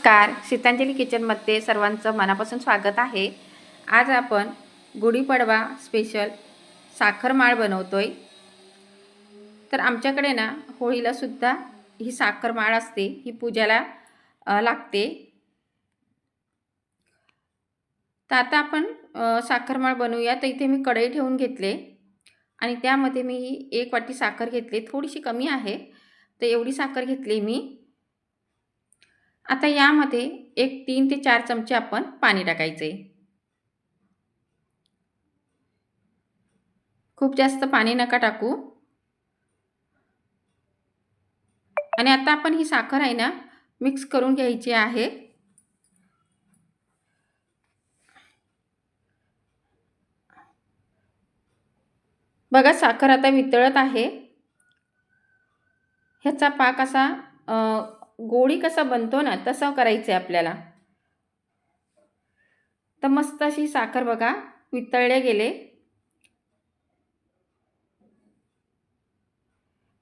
नमस्कार, सीतांजली किचनमध्ये सर्वांचं मनापासून स्वागत आहे। आज आपण गुढीपाडवा स्पेशल साखर माळ बनवतोय। तर आमच्याकडे ना होळीला सुद्धा ही साखर माळ असते, ही पूजाला लागते। तर आता आपण साखर माळ बनवूया। तर इथे मी कढई ठेवून घेतले आणि त्यामध्ये मी 1 वाटी साखर घेतली, थोडीशी कमी आहे। तर एवढी साखर घेतली मी। आता यामध्ये एक 3 ते 4 चमचे आपण पाणी टाकायचे। खूप जास्त पाणी नका टाकू। आणि आता आपण ही साखर आहे ना मिक्स करून घ्यायची आहे। बघा साखर आता वितळत आहे। ह्याचा पाक असा गोळी कसा बनतो ना तसा करायचं आहे आपल्याला। तर मस्त अशी साखर बघा वितळले गेले।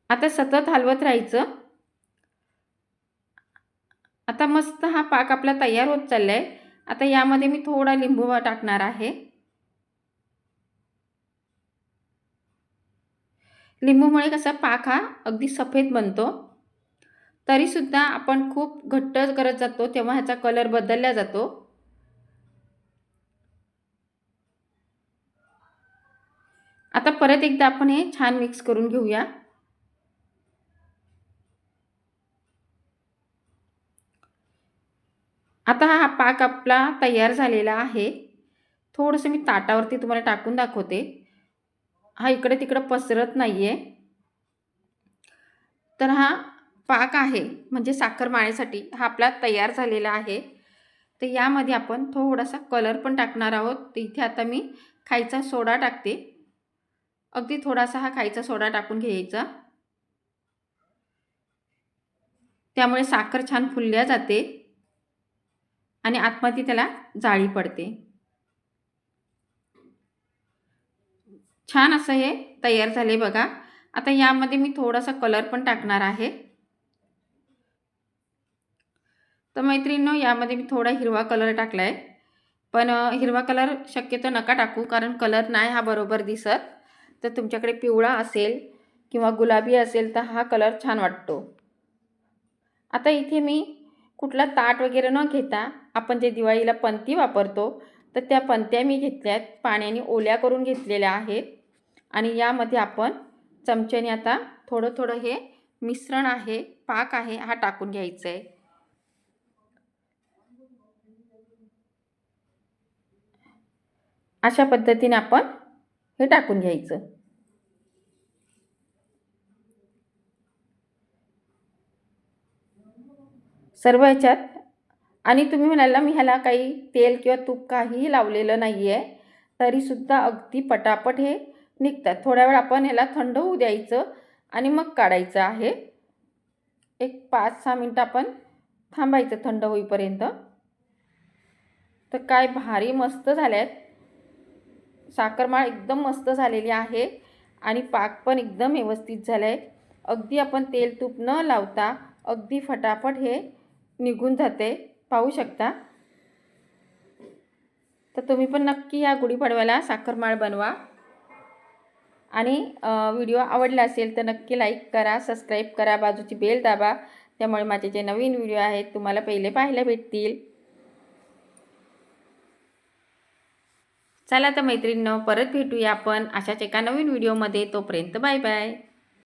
आता सतत हलवत राहायचं। आता मस्त हा पाक आपला तयार होत चाललाय। आता यामध्ये मी थोडा लिंबू टाकणार आहे। लिंबूमुळे कसा पाक हा अगदी सफेद बनतो। तरी सुद्धा आपण खूप घट्ट करत जातो तेव्हा ह्याचा कलर बदलला जातो। आता परत एकदा आपण हे छान मिक्स करून घेऊया। आता हा पाक आपला तयार झालेला आहे। थोडंसं मी ताटावरती तुम्हाला टाकून दाखवते। हा इकडे तिकडे पसरत नाहीये। तर हा पाक आहे म्हणजे साखर माळेसाठी हा आपला तयार झालेला आहे। तर यामध्ये आपण थोडासा कलर पण टाकणार आहोत। तर इथे आता मी खायचा सोडा टाकते। अगदी थोडासा हा खायचा सोडा टाकून घ्यायचा। त्यामुळे साखर छान फुलल्या जाते आणि आतमध्ये त्याला जाळी पडते। छान असं हे तयार झाले बघा। आता यामध्ये मी थोडासा कलर पण टाकणार आहे। तर मैत्रिणींनो यामध्ये मी थोडा हिरवा कलर टाकलाय। पण हिरवा कलर शक्यतो नका टाकू कारण कलर नाही हा बरोबर दिसत। तर तुमच्याकडे पिवळा असेल किंवा गुलाबी असेल तर हा कलर छान वाटतो। आता इथे मी कुठला ताट वगैरे न घेता आपण जे दिवाळीला पंती वापरतो तर त्या पंत्या मी घेतल्यात, पाण्याने ओल्या करून घेतलेल्या आहेत। आणि यामध्ये आपण चमच्याने आता थोडं थोडं हे मिश्रण आहे, पाक आहे हा टाकून घ्यायचा आहे। अशा पद्धतीने आपण हे टाकून घ्यायचं। सर्व ह्याच्यात आणि तुम्ही म्हणाला मी ह्याला काही तेल किंवा तूप काहीही लावलेलं नाही आहे, तरीसुद्धा अगदी पटापट हे निघतात। थोड्या वेळ आपण ह्याला थंड होऊ द्यायचं आणि मग काढायचं आहे। एक 5-6 मिनिटं आपण थांबायचं थंड होईपर्यंत। तर काय भारी मस्त झाल्यात। साखरमाळ एकदम मस्त झालेली आहे आणि पाक पण एकदम व्यवस्थित झालाय। अगदी आपण तेल तूप न लावता अगदी फटाफट हे निघून जाते, पाहू शकता। तर तुम्ही पण नक्की या गुढीपाडव्याला साखरमाळ बनवा आणि व्हिडिओ आवडला असेल तर नक्की लाईक करा, सबस्क्राईब करा, बाजूची बेल दाबा, त्यामुळे माझे जे नवीन व्हिडिओ आहेत तुम्हाला पहिले पाहायला भेटतील। चला तर मैत्रिणींनो परत भेटूया आपण अशाच एका नवीन व्हिडिओमध्ये। तोपर्यंत बाय बाय।